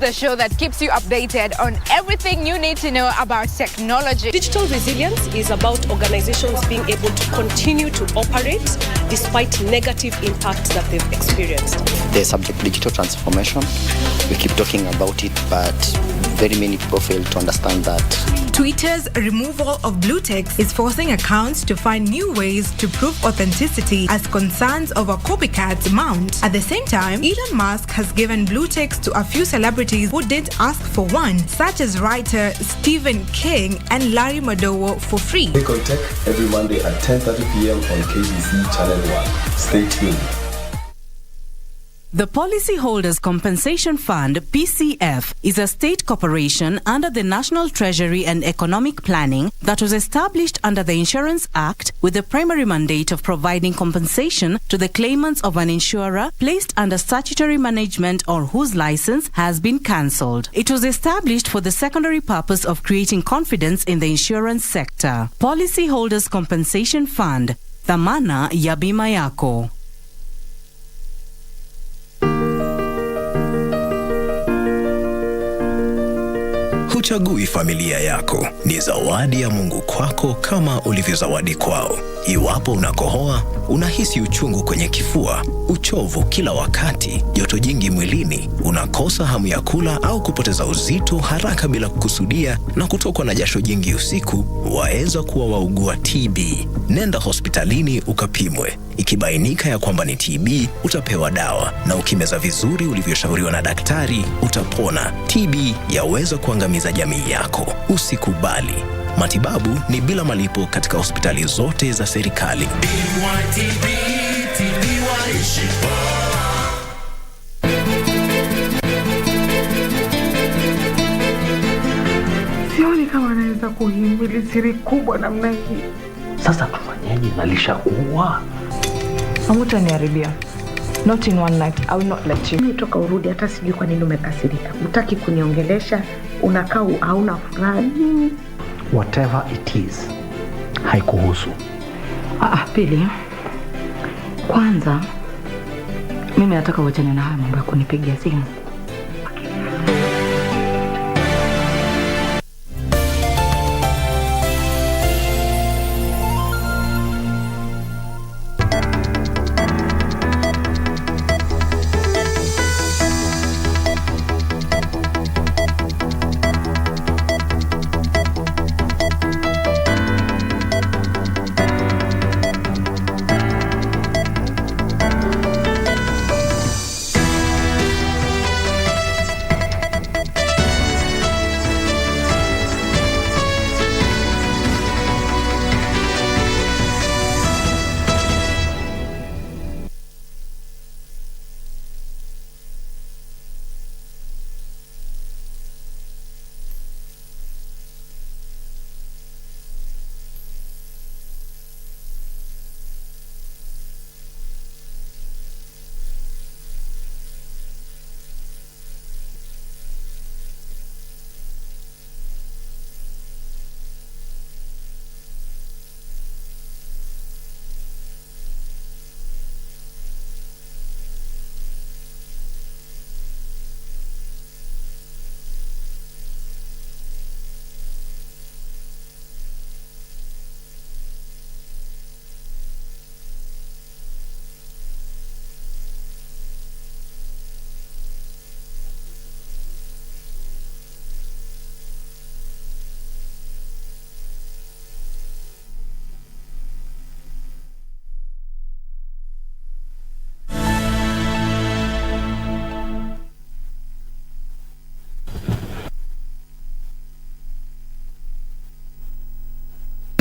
The show that keeps you updated on everything you need to know about technology. Digital resilience is about organizations being able to continue to operate despite negative impacts that they've experienced. The subject digital transformation, we keep talking about it, but very many people fail to understand that. Twitter's removal of blue ticks is forcing accounts to find new ways to prove authenticity as concerns over copycats mount. At the same time, Elon Musk has given blue ticks to a few celebrities who didn't ask for one, such as writer Stephen King and Larry Madowo, for free. Take on Tech every Monday at 10:30 p.m. on KBC Channel 1. Stay tuned. The Policyholders Compensation Fund, PCF, is a state corporation under the National Treasury and Economic Planning that was established under the Insurance Act with the primary mandate of providing compensation to the claimants of an insurer placed under statutory management or whose license has been cancelled. It was established for the secondary purpose of creating confidence in the insurance sector. Policyholders Compensation Fund, dhamana ya bima yako. Huchagui familia yako, ni zawadi ya Mungu kwako kama ulivyozawadi kwao. Iwapo unakohoa, unahisi uchungu kwenye kifua, uchovu kila wakati, joto jingi mwilini, unakosa hamu ya kula au kupoteza uzito haraka bila kukusudia na kutokwa na jasho jingi usiku, waweza kuwa waugua TB. Nenda hospitalini ukapimwe. Ikibainika ya kwamba ni TB, utapewa dawa, na ukimeza vizuri ulivyoshauriwa na daktari, utapona. TB yaweza kuangamiza jamii yako. Usikubali. Matibabu ni bila malipo katika hospitali zote za serikali. Sioni kama anaweza kuhimili siri kubwa namna hii. Sasa tufanyaje? Nalishakuwa. Hamutaniharibia. Not in one night. I will not let you. Nitoka urudi, hata sijui kwa nini umekasirika. Hutaki kuniongelesha, unakaa hauna furaha. Whatever it is, haikuhusu. Pili, kwanza mimi nataka uachane na haya mambo ya kunipigia simu.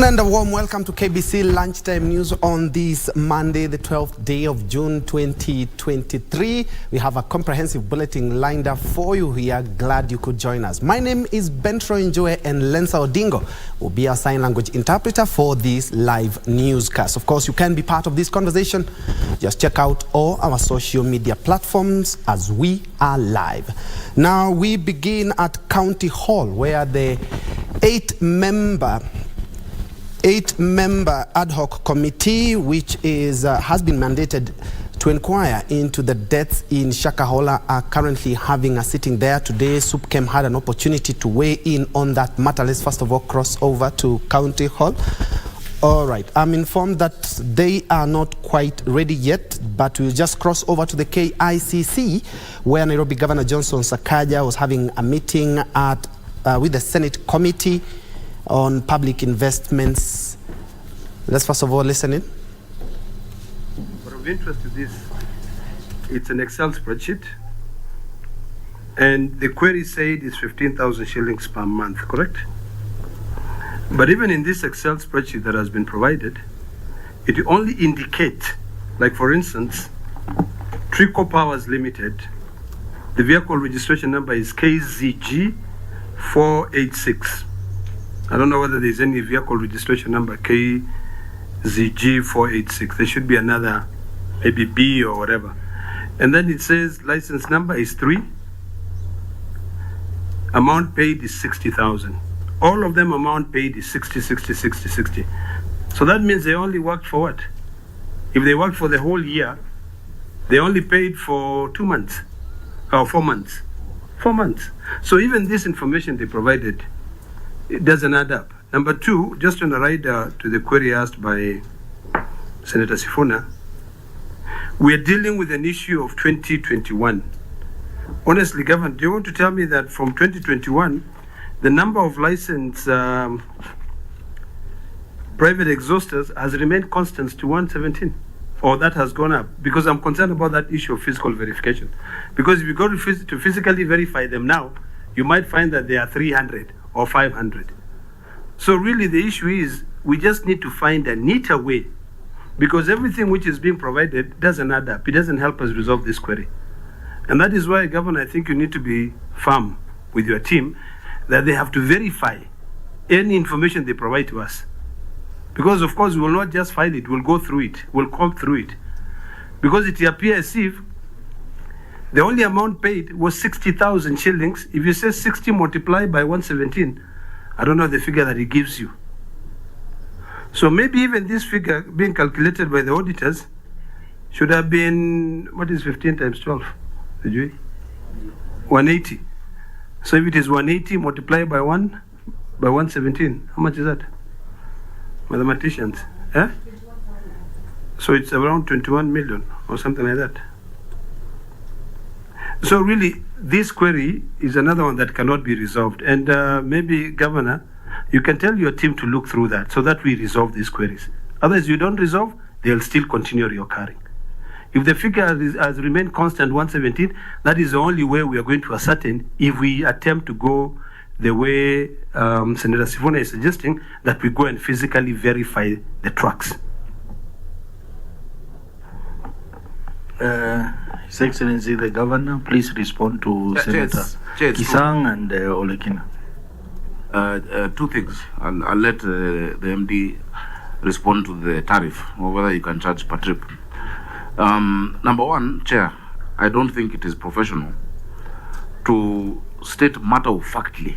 And a warm welcome to KBC Lunchtime News on this Monday, the 12th day of June 2023. We have a comprehensive bulletin lined up for you. We are glad you could join us. My name is Bentroy, Njue, and Lensa Odingo will be our sign language interpreter for this live newscast. Of course, you can be part of this conversation. Just check out all our social media platforms as we are live. Now, we begin at County Hall, where the 8-member 8-member ad hoc committee, which is has been mandated to inquire into the deaths in Shakahola, are currently having a sitting there today. SUPKEM had an opportunity to weigh in on that matter. Let's first of all cross over to County Hall. All right, I'm informed that they are not quite ready yet, but we'll just cross over to the KICC, where Nairobi Governor Johnson Sakaja was having a meeting with the Senate Committee on Public Investments. Let's first of all listen in. But of interest to this, it's an Excel spreadsheet, and the query said it's 15,000 shillings per month, correct? But even in this Excel spreadsheet that has been provided, it only indicates, like for instance, Trico Powers Limited, the vehicle registration number is KZG 486. I don't know whether there's any vehicle registration number KZG 486. There should be another, maybe B or whatever. And then it says license number is 3. Amount paid is 60,000. All of them amount paid is 60, 60, 60, 60. So that means they only worked for what? If they worked for the whole year, they only paid for 2 months, or 4 months. 4 months. So even this information they provided, it doesn't add up. Number two, just on the right to the query asked by Senator Sifuna, we are dealing with an issue of 2021. Honestly, Governor, do you want to tell me that from 2021, the number of licensed private exhausters has remained constant to 117, or that has gone up? Because I'm concerned about that issue of physical verification. Because if you go to physically verify them now, you might find that they are 300 or 500. So really the issue is we just need to find a neater way, because everything which is being provided doesn't add up. It doesn't help us resolve this query. And that is why, Governor, I think you need to be firm with your team that they have to verify any information they provide to us. Because of course we will not just file it, we'll go through it, we'll comb through it. Because it appears as if the only amount paid was 60,000 shillings. If you say 60 multiplied by 117, I don't know the figure that it gives you. So maybe even this figure being calculated by the auditors should have been, what is 15 times 12? 180. So if it is 180 multiplied by 117, how much is that? Mathematicians, eh? So it's around 21 million or something like that. So really, this query is another one that cannot be resolved. And maybe, Governor, you can tell your team to look through that so that we resolve these queries. Otherwise, you don't resolve, they'll still continue reoccurring. If the figure has remained constant, 117, that is the only way we are going to ascertain if we attempt to go the way Senator Sifuna is suggesting, that we go and physically verify the trucks. His Excellency the Governor, please respond to Senator Kisang and Olekina. Two things. I'll let the MD respond to the tariff, or whether you can charge per trip. Number one, Chair, I don't think it is professional to state matter-of-factly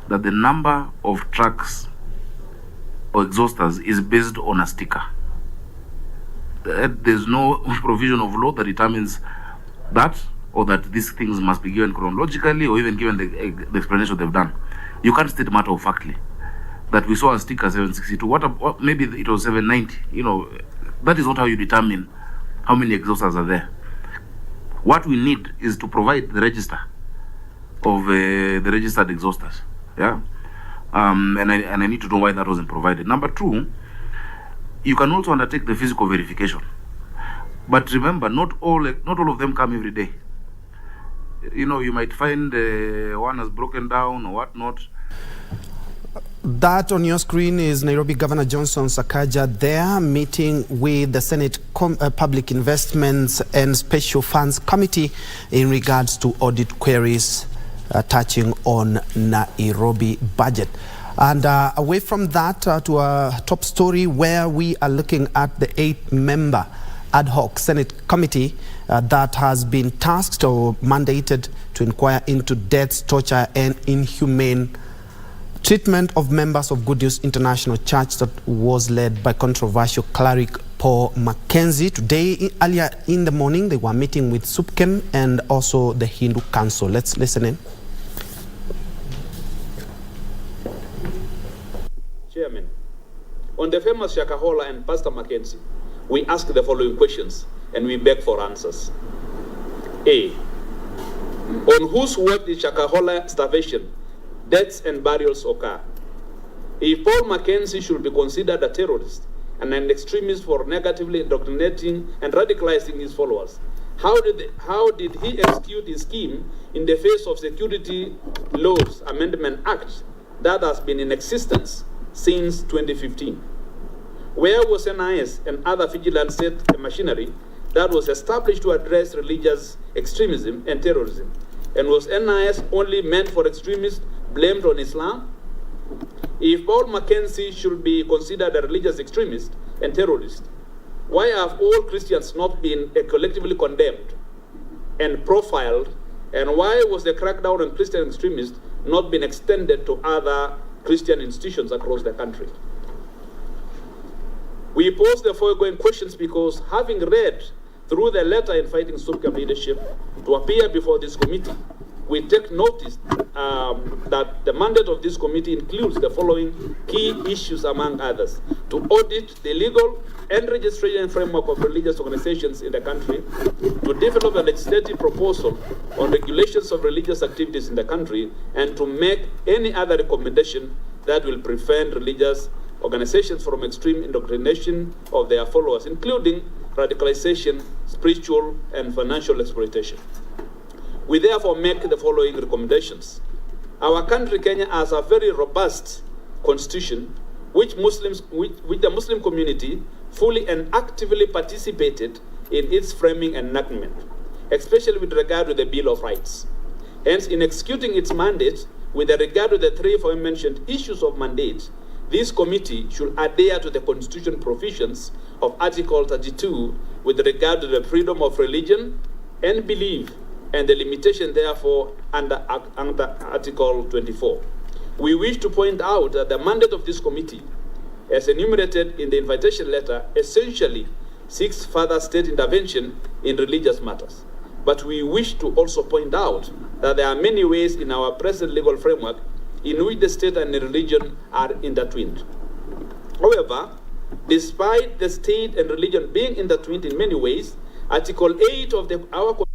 that the number of trucks or exhausters is based on a sticker. There's no provision of law that determines that, or that these things must be given chronologically, or even given the explanation they've done. You can't state matter-of-factly that we saw a sticker 762. What maybe it was 790. You know, that is not how you determine how many exhausters are there. What we need is to provide the register of the registered exhausters. Yeah, and I need to know why that wasn't provided. Number two, you can also undertake the physical verification, but remember, not all of them come every day. You know, you might find one has broken down or whatnot. That on your screen is Nairobi Governor Johnson Sakaja there meeting with the Senate Public Investments and Special Funds Committee in regards to audit queries touching on Nairobi budget. And away from that to a top story where we are looking at the 8-member ad hoc Senate committee that has been tasked or mandated to inquire into deaths, torture and inhumane treatment of members of Good News International Church that was led by controversial cleric Paul Mackenzie. Today, earlier in the morning, they were meeting with SUPKEM and also the Hindu Council. Let's listen in. Chairman, on the famous Shakahola and Pastor Mackenzie, we ask the following questions and we beg for answers. A. On whose watch did Shakahola starvation, deaths and burials occur? If Paul Mackenzie should be considered a terrorist and an extremist for negatively indoctrinating and radicalizing his followers, how did he execute his scheme in the face of Security Laws Amendment Act that has been in existence since 2015? Where was NIS and other vigilant state machinery that was established to address religious extremism and terrorism? And was NIS only meant for extremists blamed on Islam? If Paul Mackenzie should be considered a religious extremist and terrorist, why have all Christians not been collectively condemned and profiled? And why was the crackdown on Christian extremists not been extended to other Christian institutions across the country? We pose the foregoing questions because, having read through the letter inviting SUPKEM leadership to appear before this committee, we take notice that the mandate of this committee includes the following key issues, among others: to audit the legal and registration framework of religious organizations in the country, to develop a legislative proposal on regulations of religious activities in the country, and to make any other recommendation that will prevent religious organizations from extreme indoctrination of their followers, including radicalization, spiritual and financial exploitation. We therefore make the following recommendations. Our country, Kenya, has a very robust constitution which the Muslim community fully and actively participated in its framing and enactment, especially with regard to the Bill of Rights. Hence, in executing its mandate with regard to the three aforementioned issues of mandate, this committee should adhere to the constitution provisions of Article 32 with regard to the freedom of religion and belief and the limitation therefore under Article 24. We wish to point out that the mandate of this committee, as enumerated in the invitation letter, essentially seeks further state intervention in religious matters. But we wish to also point out that there are many ways in our present legal framework in which the state and the religion are intertwined. However, despite the state and religion being intertwined in many ways, Article 8 of our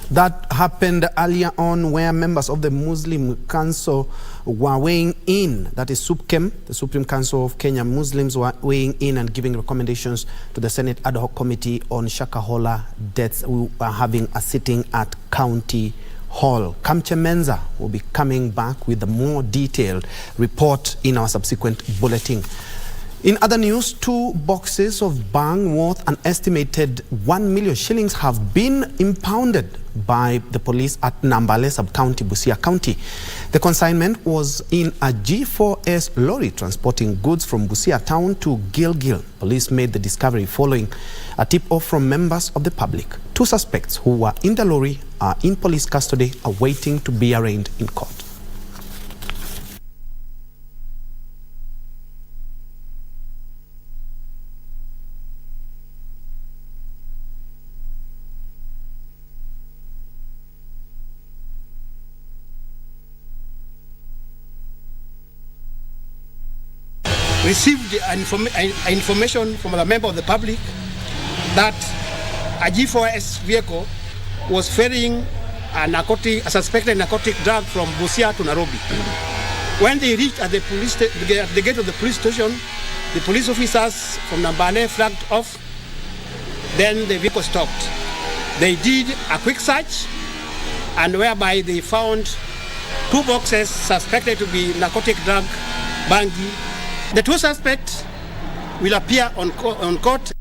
That happened earlier on, where members of the Muslim Council were weighing in. That is SUPKEM, the Supreme Council of Kenya Muslims, were weighing in and giving recommendations to the Senate Ad Hoc Committee on Shakahola deaths. We are having a sitting at County Hall. Kamche Menza will be coming back with a more detailed report in our subsequent bulletin. In other news, 2 boxes of bang worth an estimated 1 million shillings have been impounded by the police at Nambale Sub-County, Busia County. The consignment was in a G4S lorry transporting goods from Busia town to Gilgil. Police made the discovery following a tip-off from members of the public. 2 suspects who were in the lorry are in police custody, awaiting to be arraigned in court. Received information from a member of the public that a G4S vehicle was ferrying a suspected narcotic drug from Busia to Nairobi. When they reached at the gate of the police station, the police officers from Nambale flagged off. Then the vehicle stopped. They did a quick search, and whereby they found 2 boxes suspected to be narcotic drug, bangi. The 2 suspects will appear on court.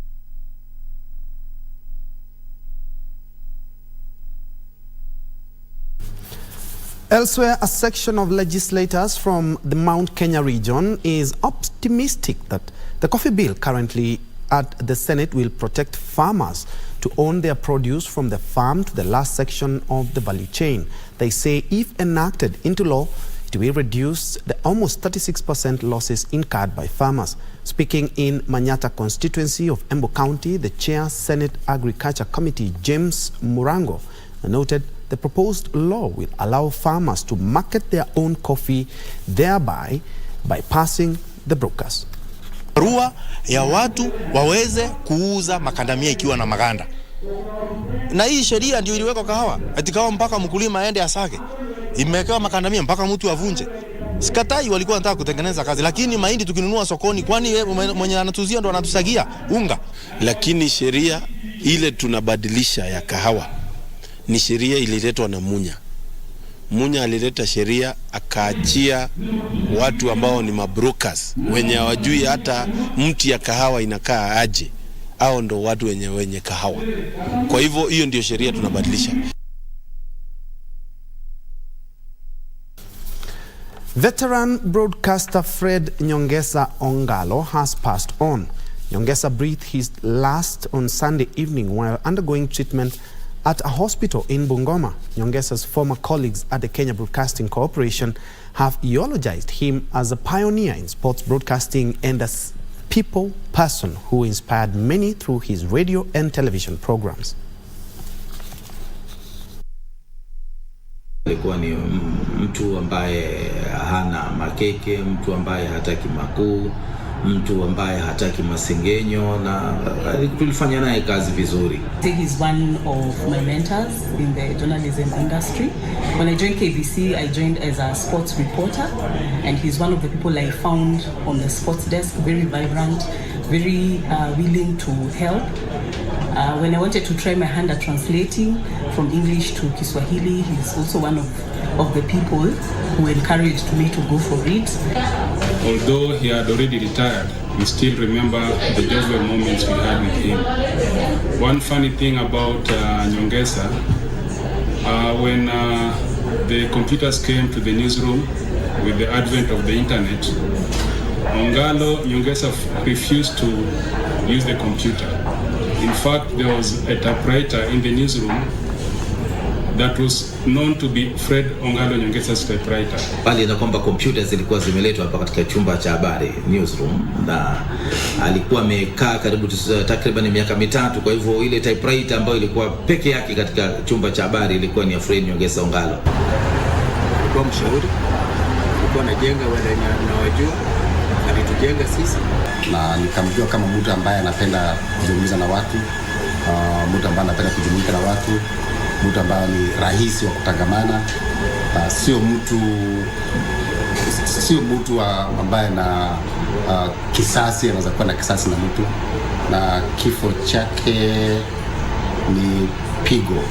Elsewhere, a section of legislators from the Mount Kenya region is optimistic that the coffee bill currently at the Senate will protect farmers to own their produce from the farm to the last section of the value chain. They say if enacted into law, it will reduce the almost 36% losses incurred by farmers. Speaking in Manyata constituency of Embu County, the Chair Senate Agriculture Committee, James Murango, noted the proposed law will allow farmers to market their own coffee, thereby bypassing the brokers. Barua ya watu waweze kuuza makandamia ikiwa na maganda. Na hii sheria ndio iliwekwa kahawa. Ati kahawa mpaka mkulima aende asake. Imewekewa makandamia mpaka mtu avunje. Sikatai walikuwa wanataka kutengeneza kazi, lakini mahindi tukinunua sokoni, kwani mwenye anatuzia ndo anatusagia unga? Lakini sheria ile tunabadilisha ya kahawa ni sheria ililetwa na Munya. Munya alileta sheria akaachia watu ambao ni mabrokers wenye hawajui hata mti ya kahawa inakaa aje. Hao ndo watu wenye kahawa. Kwa hivyo hiyo ndio sheria tunabadilisha. Veteran broadcaster Fred Nyongesa Ongalo has passed on. Nyongesa breathed his last on Sunday evening while undergoing treatment at a hospital in Bungoma. Nyongesa's former colleagues at the Kenya Broadcasting Corporation have eulogized him as a pioneer in sports broadcasting and a people person who inspired many through his radio and television programs. Alikuwa ni mtu ambaye hana makeke, mtu ambaye hataki makuu, mtu ambaye hataki masengenyo, na tulifanya naye kazi vizuri. He's one of my mentors in the journalism industry. When I joined KBC, I joined as a sports reporter, and he's one of the people I found on the sports desk, very vibrant, very willing to help. When I wanted to try my hand at translating from English to Kiswahili, he's also one of the people who encouraged me to go for it. Although he had already retired, we still remember the joyful moments we had with him. One funny thing about Nyongesa, when the computers came to the newsroom with the advent of the internet, Nyongesa refused to use the computer. In fact, there was a typewriter in the newsroom that was known to be Fred Ongalo Nyongesa's typewriter. Bali na kwamba computers zilikuwa zimeletwa hapa katika chumba cha habari newsroom, na alikuwa amekaa karibu takriban miaka 3, kwa hivyo ile typewriter ambayo ilikuwa peke yake katika chumba cha habari ilikuwa ni ya Fred Nyongesa Ongalo. Alikuwa mshauri, alikuwa anajenga wale nawajua, alitujenga sisi, na nikamjua kama mtu ambaye anapenda kuzungumza na watu, mtu ambaye anapenda kujumuika na watu, mtu ambaye ni rahisi wa kutangamana, sio mtu ambaye na kisasi, anaweza kuwa na kisasi na mtu, na kifo chake ni pigo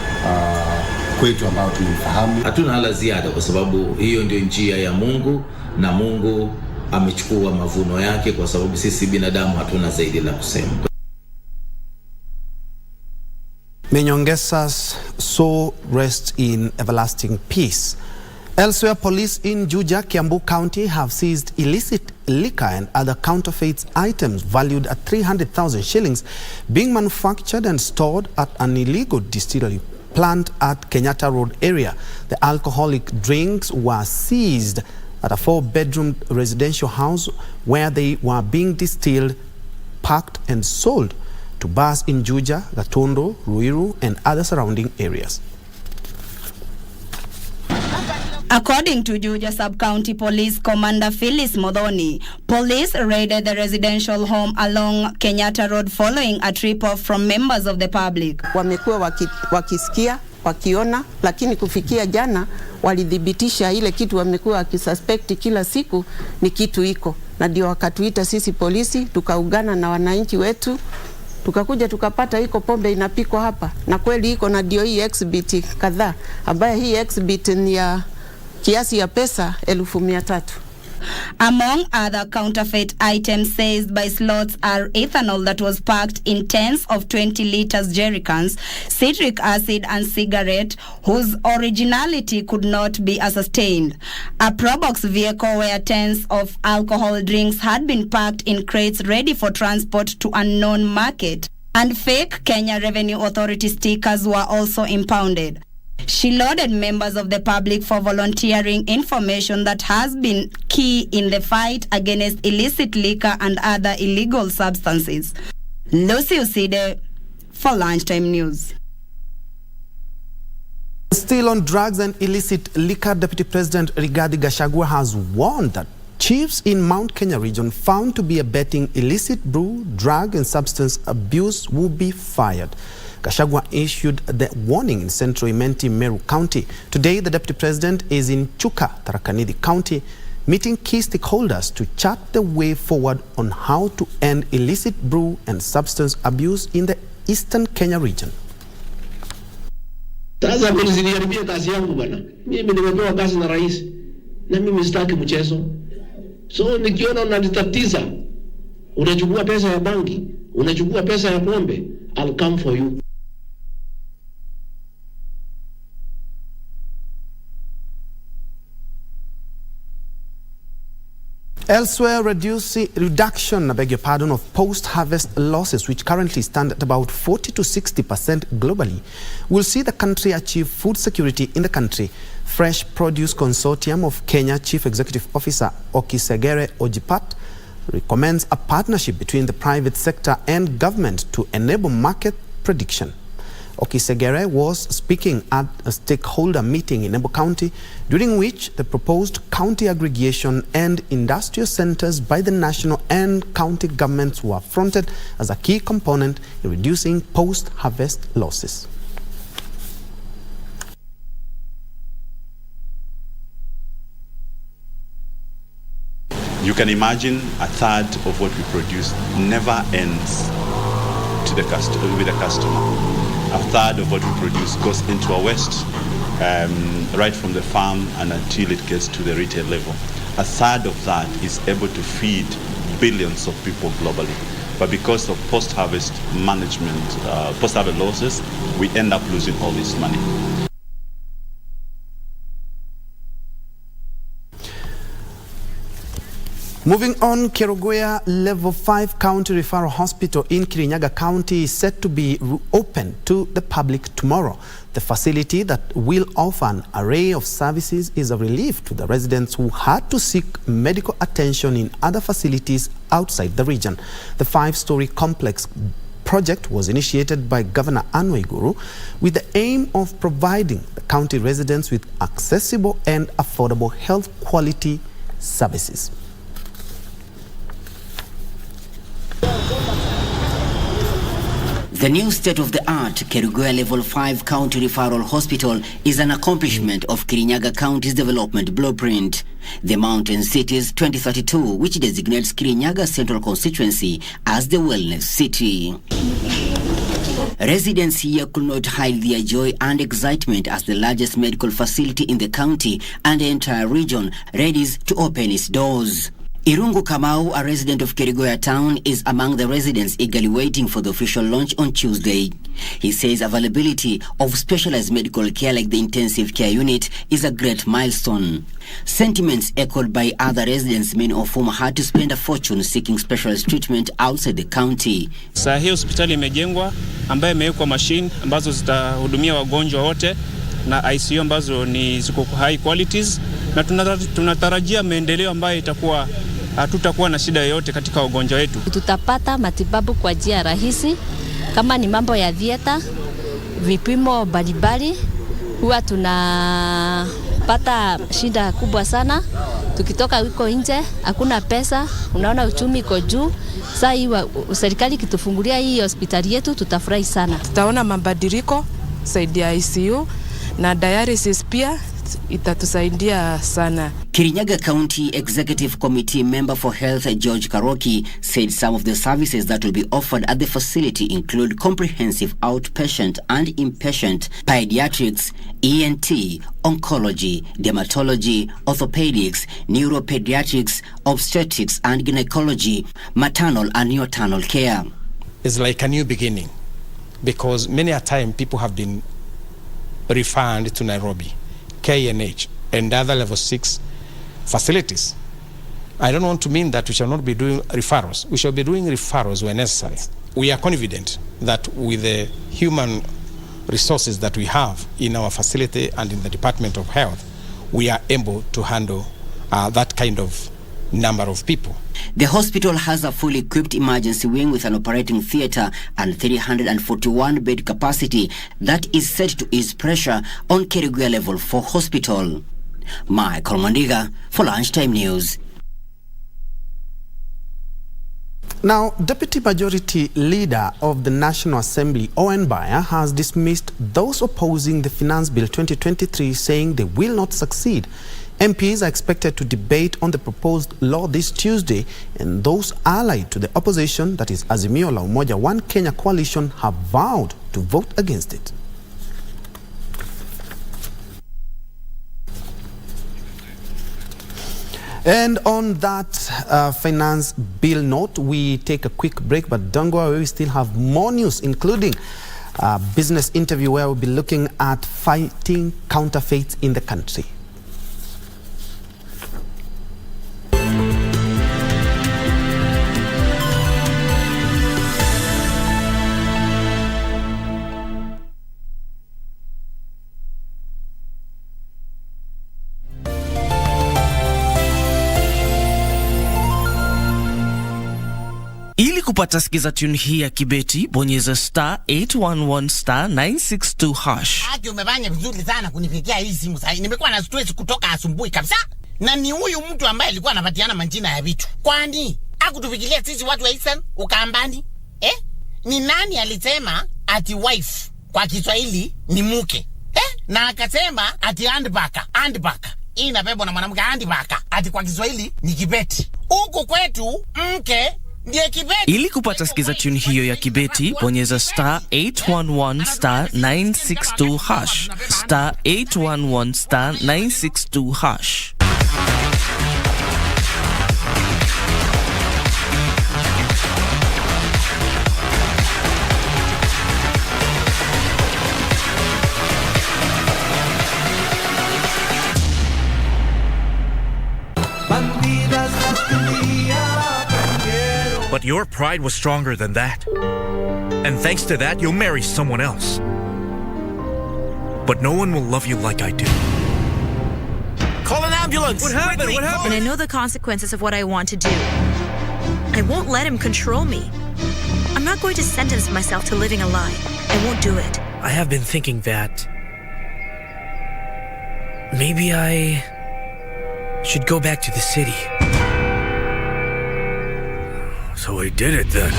kwetu ambao tumemfahamu. Hatuna la ziada kwa sababu hiyo ndio njia ya Mungu, na Mungu amechukua mavuno yake, kwa sababu sisi binadamu hatuna zaidi la kusema. May Nyongesa's soul rest in everlasting peace. Elsewhere, police in Njue, Kiambu County have seized illicit liquor and other counterfeit items valued at 300,000 shillings being manufactured and stored at an illegal distillery plant at Kenyatta Road area. The alcoholic drinks were seized at a 4-bedroom residential house where they were being distilled, packed and sold to bars in Njue, Gatondo, Ruiru and other surrounding areas. According to Njue Sub-County Police Commander Phyllis Modhoni, police raided the residential home along Kenyatta Road following a trip-off from members of the public. Wamekuwa wakisikia, wakiona, lakini kufikia jana walidhibitisha ile kitu wamekuwa wakisuspect kila siku ni kitu iko. Na ndio wakatuita sisi polisi, tukaungana na wananchi wetu, tukakuja tukapata iko pombe inapikwa hapa, na kweli iko, na ndio hii exhibit kadhaa, ambaye hii exhibit ni ya kiasi ya pesa 1,300. Among other counterfeit items seized by slots are ethanol that was packed in tens of 20 liters jerrycans, citric acid and cigarette whose originality could not be ascertained. A Probox vehicle where tens of alcohol drinks had been packed in crates ready for transport to unknown market, and fake Kenya Revenue Authority stickers were also impounded. She lauded members of the public for volunteering information that has been key in the fight against illicit liquor and other illegal substances. Lucy Uside for Lunchtime News. Still on drugs and illicit liquor, Deputy President Rigathi Gachagua has warned that chiefs in Mount Kenya region found to be abetting illicit brew, drug and substance abuse will be fired. Gachagua issued the warning in Central Imenti, Meru County. Today, the Deputy President is in Chuka, Tharaka Nithi County, meeting key stakeholders to chart the way forward on how to end illicit brew and substance abuse in the Eastern Kenya region. Sasa mniharibia kazi yangu bwana. Mimi nimepewa kazi na rais na mimi sitaki mchezo. So nikiona unanitatiza, unachukua pesa ya banki, unachukua pesa ya pombe, I'll come for you. Elsewhere, reduction of post-harvest losses, which currently stand at about 40 to 60% globally, will see the country achieve food security in the country. Fresh Produce Consortium of Kenya Chief Executive Officer Okisegere Ojipat recommends a partnership between the private sector and government to enable market prediction. Okisegere was speaking at a stakeholder meeting in Embu County, during which the proposed county aggregation and industrial centers by the national and county governments were fronted as a key component in reducing post-harvest losses. You can imagine a third of what we produce never ends with the customer. A third of what we produce goes into our waste, right from the farm and until it gets to the retail level. A third of that is able to feed billions of people globally. But because of post-harvest management, post-harvest losses, we end up losing all this money. Moving on, Kerugoya Level 5 County Referral Hospital in Kirinyaga County is set to be open to the public tomorrow. The facility that will offer an array of services is a relief to the residents who had to seek medical attention in other facilities outside the region. The 5-story complex project was initiated by Governor Anne Waiguru with the aim of providing the county residents with accessible and affordable health quality services. The new state-of-the-art Kerugoya Level 5 County Referral Hospital is an accomplishment of Kirinyaga County's development blueprint. The Mountain Cities 2032, which designates Kirinyaga Central Constituency as the Wellness City. Residents here could not hide their joy and excitement as the largest medical facility in the county and the entire region readies to open its doors. Irungu Kamau, a resident of Kerugoya town, is among the residents eagerly waiting for the official launch on Tuesday. He says availability of specialized medical care like the intensive care unit is a great milestone. Sentiments echoed by other residents, many of whom had to spend a fortune seeking specialized treatment outside the county. Saa hii hospitali imejengwa ambayo imewekwa machine ambazo zitahudumia wagonjwa wote na ICU ambazo ni ziko high qualities, na tunatarajia maendeleo ambayo itakuwa hatutakuwa na shida yoyote katika wagonjwa wetu. Tutapata matibabu kwa njia rahisi, kama ni mambo ya dieta, vipimo mbalimbali. Huwa tunapata shida kubwa sana tukitoka huko nje, hakuna pesa, unaona uchumi uko juu. Sasa hii serikali kitufungulia hii hospitali yetu tutafurahi sana. Tutaona mabadiliko zaidi ya ICU na dialysis pia itatusaidia sana. Kirinyaga County Executive Committee member for Health George Karoki said some of the services that will be offered at the facility include comprehensive outpatient and inpatient, pediatrics, ENT, oncology, dermatology, orthopedics, neuropediatrics, obstetrics and gynecology, maternal and neonatal care. It's like a new beginning, because many a time people have been referred to Nairobi, KNH, and other level 6 facilities. I don't want to mean that we shall not be doing referrals. We shall be doing referrals where necessary. We are confident that with the human resources that we have in our facility and in the Department of Health, we are able to handle that kind of number of people. The hospital has a fully equipped emergency wing with an operating theatre and 341 bed capacity that is set to ease pressure on Kerugoya Level 4 Hospital. Michael Mandiga for Lunchtime News. Now, Deputy Majority Leader of the National Assembly, Owen Baya, has dismissed those opposing the Finance Bill 2023, saying they will not succeed. MPs are expected to debate on the proposed law this Tuesday, and those allied to the opposition, that is Azimio la Umoja One Kenya coalition, have vowed to vote against it. And on that finance bill note, we take a quick break, but don't go away, we still have more news, including a business interview where we'll be looking at fighting counterfeits in the country. Ili kupata sikiza tune hii ya kibeti, bonyeza star 811 star 962 hash. Aki umefanya vizuri sana kunifikia hii simu sasa. Nimekuwa na stress kutoka asubuhi kabisa. Na ni huyu mtu ambaye alikuwa anapatiana majina ya vitu. Kwani hakutufikiria sisi watu wa Eastern Ukambani? Ni nani alisema ati wife kwa Kiswahili ni mke? Na akasema ati handbaka. Hii inabebwa na mwanamke, handbaka. Ati kwa Kiswahili ni kibeti. Huko kwetu mke ndiye kibeti. Ili kupata sikiza tune hiyo ya kibeti, bonyeza star 811 star 962 hash. Star 811 star 962 hash. But your pride was stronger than that. And thanks to that, you'll marry someone else. But no one will love you like I do. Call an ambulance! What happened? What happened? And I know the consequences of what I want to do. I won't let him control me. I'm not going to sentence myself to living a lie. I won't do it. I have been thinking that maybe I should go back to the city. So he did it then.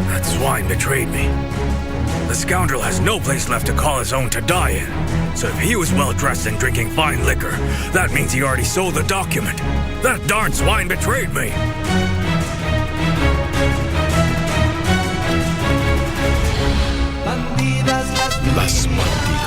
That swine betrayed me. The scoundrel has no place left to call his own to die in. So if he was well dressed and drinking fine liquor, that means he already sold the document. That darn swine betrayed me. Las bandidas.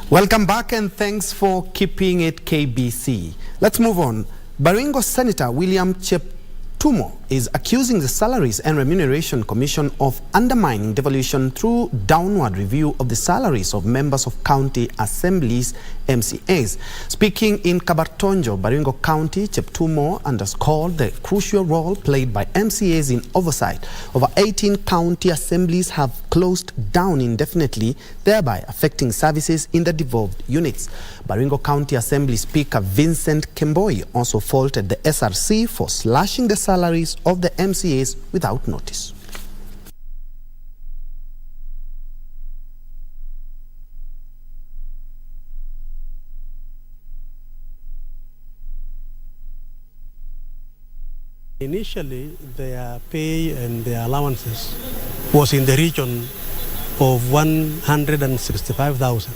Welcome back and thanks for keeping it KBC. Let's move on. Baringo Senator William Cheptumo is accusing the Salaries and Remuneration Commission of undermining devolution through downward review of the salaries of members of county assemblies, MCAs. Speaking in Kabartonjo, Baringo County, Cheptumo underscored the crucial role played by MCAs in oversight. Over 18 county assemblies have closed down indefinitely, thereby affecting services in the devolved units. Baringo County Assembly Speaker Vincent Kemboi also faulted the SRC for slashing the salaries of the MCAs without notice. Initially, their pay and their allowances was in the region of 165,000.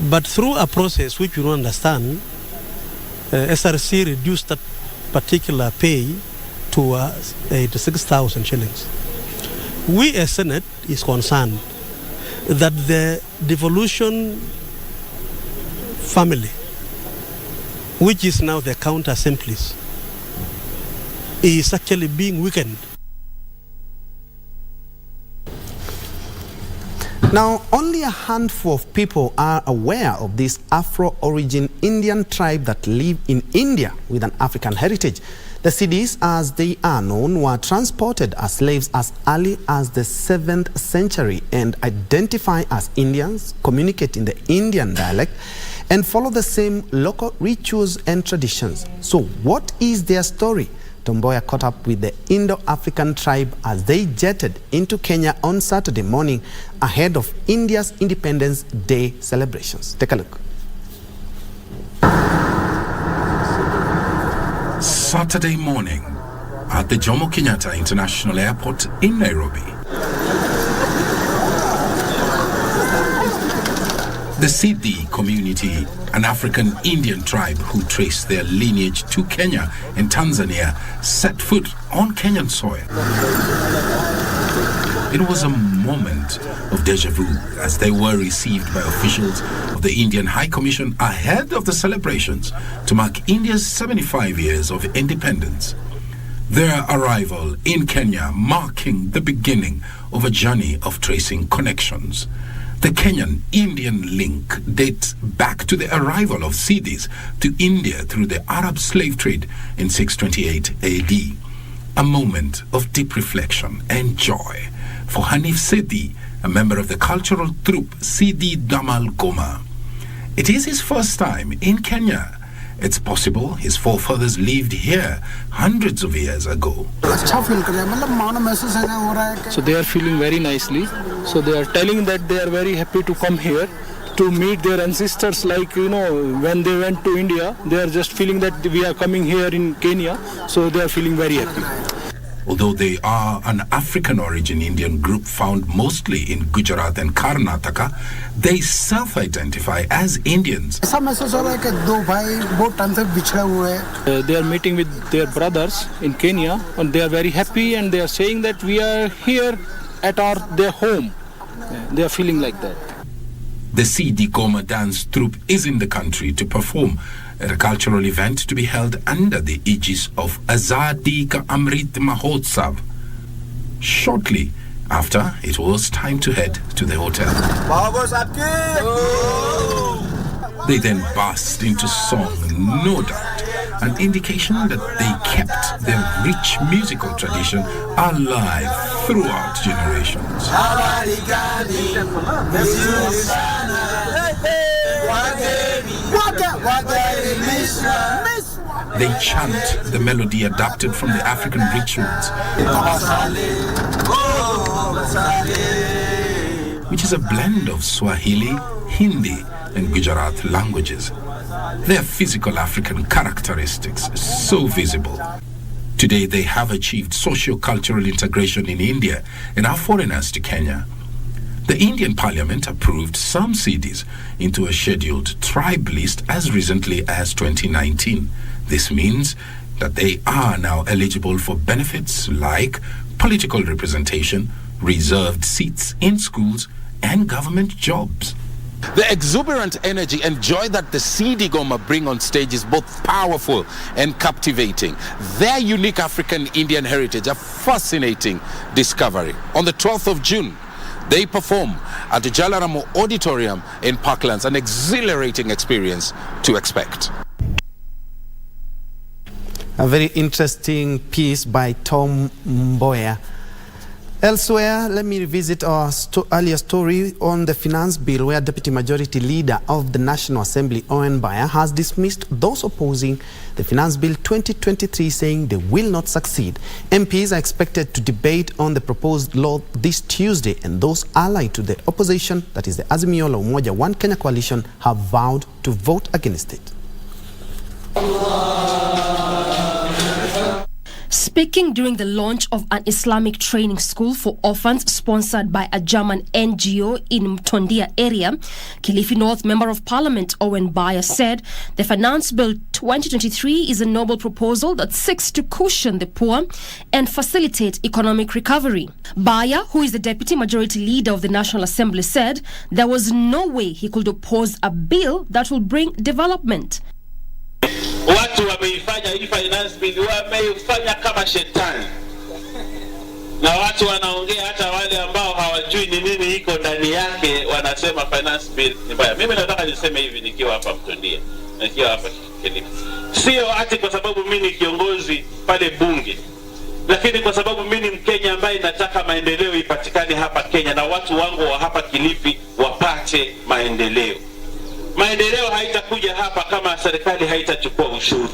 But through a process which you don't understand, SRC reduced that particular pay to 86,000 shillings. We as Senate is concerned that the devolution family, which is now the county assemblies, is actually being weakened. Now, only a handful of people are aware of this Afro-origin Indian tribe that live in India with an African heritage. The Sidis, as they are known, were transported as slaves as early as the 7th century and identify as Indians, communicate in the Indian dialect, and follow the same local rituals and traditions. So what is their story? Tomboya caught up with the Indo-African tribe as they jetted into Kenya on Saturday morning ahead of India's Independence Day celebrations. Take a look. Saturday morning at the Jomo Kenyatta International Airport in Nairobi. The Sidi community, an African Indian tribe who trace their lineage to Kenya and Tanzania, set foot on Kenyan soil. It was a moment of deja vu as they were received by officials of the Indian High Commission ahead of the celebrations to mark India's 75 years of independence. Their arrival in Kenya marking the beginning of a journey of tracing connections. The Kenyan-Indian link dates back to the arrival of Sidis to India through the Arab slave trade in 628 AD. A moment of deep reflection and joy for Hanif Sidi, a member of the cultural troupe Sidi Damal Goma. It is his first time in Kenya. It's possible his forefathers lived here hundreds of years ago. So they are feeling very nicely. So they are telling that they are very happy to come here to meet their ancestors, like, you know, when they went to India, they are just feeling that we are coming here in Kenya. So they are feeling very happy. Although they are an African origin Indian group found mostly in Gujarat and Karnataka, they self-identify as Indians. They are meeting with their brothers in Kenya and they are very happy and they are saying that we are here at their home. They are feeling like that. The Sidi Goma dance troupe is in the country to perform at a cultural event to be held under the aegis of Azadi Ka Amrit Mahotsav. Shortly after, it was time to head to the hotel. They then burst into song, no doubt, an indication that they kept their rich musical tradition alive throughout generations. They chant the melody adapted from the African rituals, which is a blend of Swahili, Hindi, and Gujarati languages. Their physical African characteristics so visible. Today they have achieved socio-cultural integration in India and are foreigners to Kenya. The Indian Parliament approved some Sidis into a scheduled tribe list as recently as 2019. This means that they are now eligible for benefits like political representation, reserved seats in schools, and government jobs. The exuberant energy and joy that the Sidi Goma bring on stage is both powerful and captivating. Their unique African Indian heritage, a fascinating discovery. On the 12th of June, they perform at the Jalaramo Auditorium in Parklands, an exhilarating experience to expect. A very interesting piece by Tom Mboya. Elsewhere, let me revisit our earlier story on the finance bill where Deputy Majority Leader of the National Assembly, Owen Baya, has dismissed those opposing the finance bill 2023, saying they will not succeed. MPs are expected to debate on the proposed law this Tuesday, and those allied to the opposition, that is the Azimio la Umoja One Kenya coalition, have vowed to vote against it. Speaking during the launch of an Islamic training school for orphans sponsored by a German NGO in Mtondia area, Kilifi North Member of Parliament Owen Baya said the Finance Bill 2023 is a noble proposal that seeks to cushion the poor and facilitate economic recovery. Baya, who is the Deputy Majority Leader of the National Assembly, said there was no way he could oppose a bill that will bring development. Watu wameifanya hii finance bill, wameifanya kama shetani. Na watu wanaongea, hata wale ambao hawajui ni nini iko ndani yake wanasema finance bill ni mbaya. Mimi nataka niseme hivi nikiwa hapa Mtondia, nikiwa hapa Kilifi. Sio ati kwa sababu mimi ni kiongozi pale bunge, lakini kwa sababu mimi ni Mkenya ambaye nataka maendeleo ipatikane hapa Kenya na watu wangu wa hapa Kilifi wapate maendeleo. Maendeleo haitakuja hapa kama serikali haitachukua ushuru.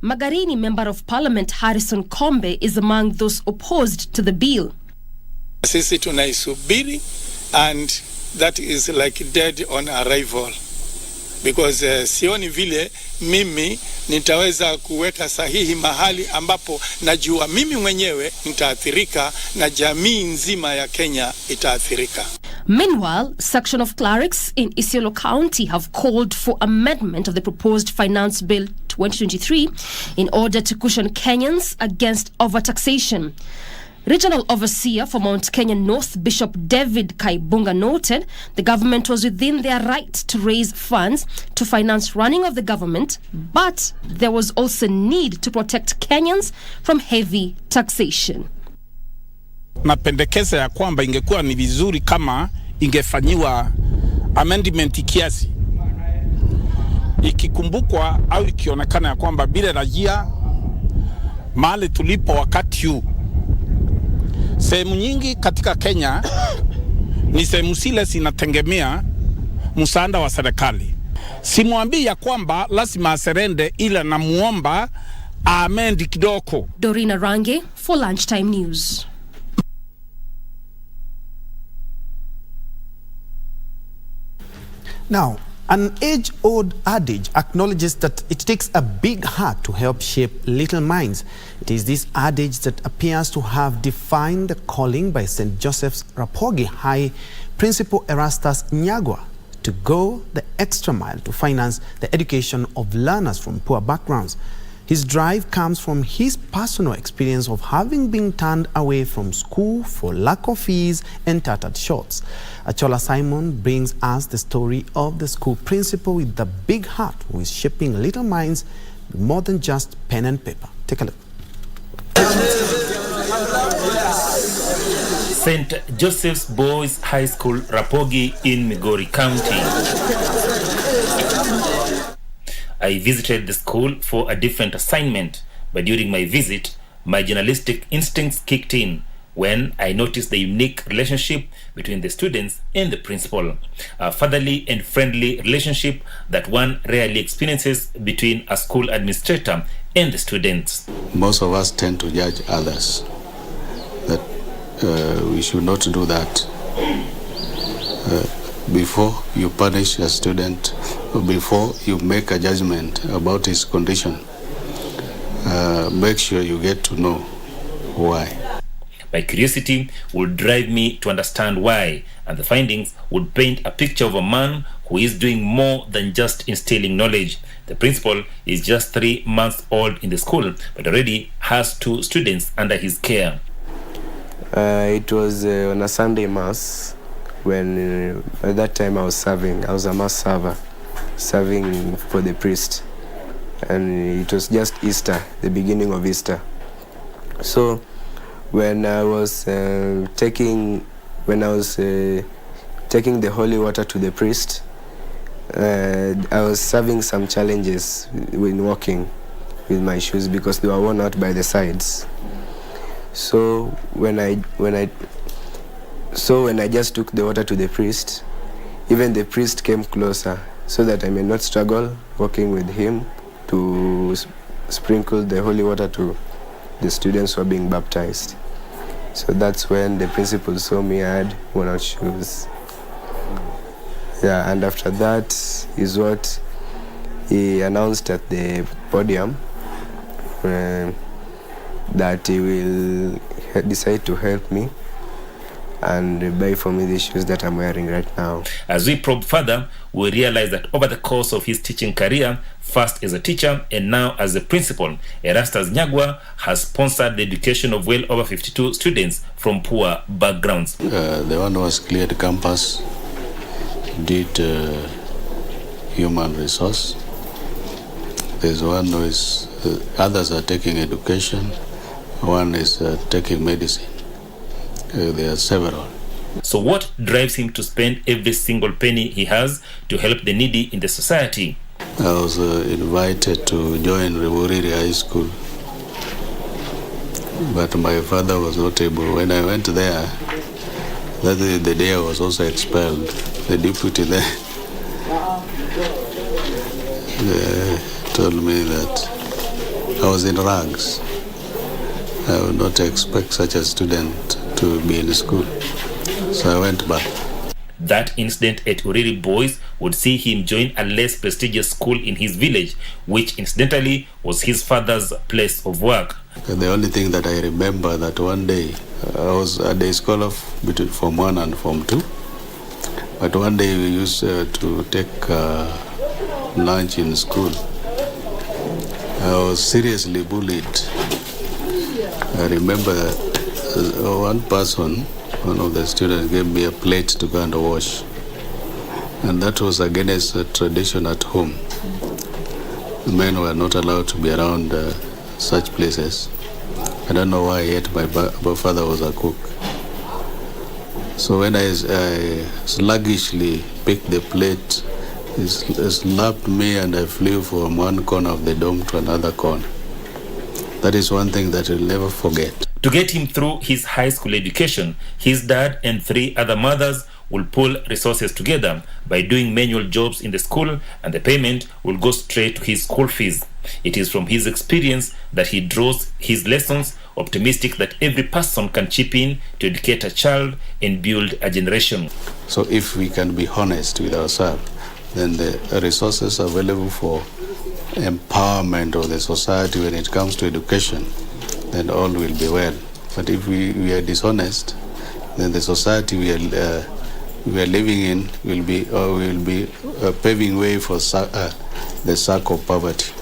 Magarini Member of Parliament Harrison Kombe is among those opposed to the bill. Sisi tunaisubiri, and that is like dead on arrival, because sioni vile mimi nitaweza kuweka sahihi mahali ambapo najua mimi mwenyewe nitaathirika na jamii nzima ya Kenya itaathirika. Meanwhile, section of clerics in Isiolo County have called for amendment of the proposed Finance Bill 2023 in order to cushion Kenyans against overtaxation. Regional Overseer for Mount Kenya North, Bishop David Kaibunga, noted the government was within their right to raise funds to finance running of the government, but there was also need to protect Kenyans from heavy taxation. Napendekeza ya kwamba ingekuwa ni vizuri kama ingefanyiwa amendment kiasi, ikikumbukwa au ikionekana ya kwamba bila rajia mahali tulipo wakati huu, sehemu nyingi katika Kenya ni sehemu zile zinategemea msaada wa serikali. Simwambii ya kwamba lazima aserende, ila namuomba amend kidogo. Dorina Range for Lunchtime News. Now, an age-old adage acknowledges that it takes a big heart to help shape little minds. It is this adage that appears to have defined the calling by St. Joseph's Rapogi High Principal Erastus Njue to go the extra mile to finance the education of learners from poor backgrounds. His drive comes from his personal experience of having been turned away from school for lack of fees and tattered shorts. Achola Simon brings us the story of the school principal with the big heart who is shaping little minds with more than just pen and paper. Take a look. St. Joseph's Boys High School, Rapogi in Migori County. I visited the school for a different assignment, but during my visit, my journalistic instincts kicked in when I noticed the unique relationship between the students and the principal, a fatherly and friendly relationship that one rarely experiences between a school administrator and the students. Most of us tend to judge others, that we should not do that. Before you punish a student, before you make a judgment about his condition, make sure you get to know why. My curiosity would drive me to understand why, and the findings would paint a picture of a man who is doing more than just instilling knowledge. The principal is just 3 months old in the school, but already has 2 students under his care. It was on a Sunday mass, when at that time I was a mass server, serving for the priest, and it was just Easter, the beginning of Easter. So when I was taking the holy water to the priest, I was having some challenges when walking with my shoes because they were worn out by the sides. So when I just took the water to the priest, even the priest came closer so that I may not struggle walking with him to sprinkle the holy water to the students who are being baptized. So that's when the principal saw me I had worn out shoes. Yeah, and after that is what he announced at the podium. that he will decide to help me and buy for me the shoes that I'm wearing right now. As we probe further, we realize that over the course of his teaching career, first as a teacher and now as a principal, Erastus Njue has sponsored the education of well over 52 students from poor backgrounds. The one who has cleared campus did human resource. There's one who is, others are taking education, one is taking medicine. There are several. So what drives him to spend every single penny he has to help the needy in the society? I was invited to join Reburiri High School, but my father was not able. When I went there, that is the day I was also expelled. The deputy there told me that I was in rags. I would not expect such a student to be in school. So I went back. That incident at Uriri Boys would see him join a less prestigious school in his village, which incidentally was his father's place of work. The only thing that I remember that one day, I was at the school of between Form 1 and Form 2. But one day we used to take lunch in school. I was seriously bullied. I remember one person, one of the students, gave me a plate to go and wash. And that was against the tradition at home. Men were not allowed to be around such places. I don't know why, yet my father was a cook. So when I sluggishly picked the plate, he slapped me and I flew from one corner of the dome to another corner. That is one thing that I'll never forget. To get him through his high school education, his dad and 3 other mothers will pull resources together by doing manual jobs in the school, and the payment will go straight to his school fees. It is from his experience that he draws his lessons, optimistic that every person can chip in to educate a child and build a generation. So if we can be honest with ourselves, then the resources available for empowerment of the society when it comes to education, then all will be well. But if we are dishonest, then the society we are living in will be paving way for the sack of poverty.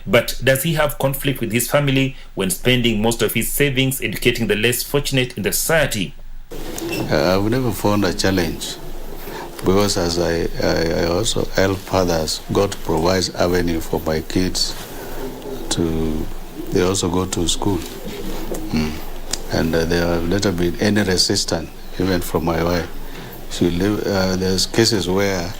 But does he have conflict with his family when spending most of his savings educating the less fortunate in the society? I've never found a challenge, because as I also help others, God provides avenue for my kids they also go to school. And there have never been any resistance, even from my wife. There's cases where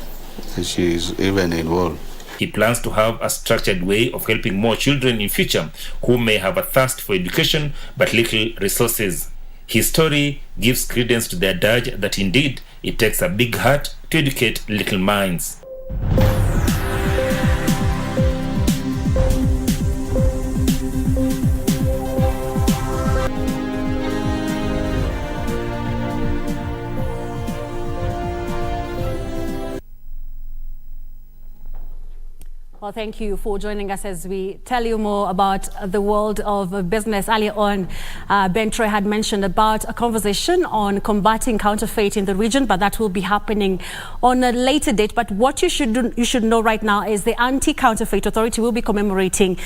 she is even involved. He plans to have a structured way of helping more children in future who may have a thirst for education but little resources. His story gives credence to the adage that indeed it takes a big heart to educate little minds. Well, thank you for joining us as we tell you more about the world of business. Earlier on, Bentroy had mentioned about a conversation on combating counterfeit in the region, but that will be happening on a later date. But what you should know right now is the Anti-Counterfeit Authority will be commemorating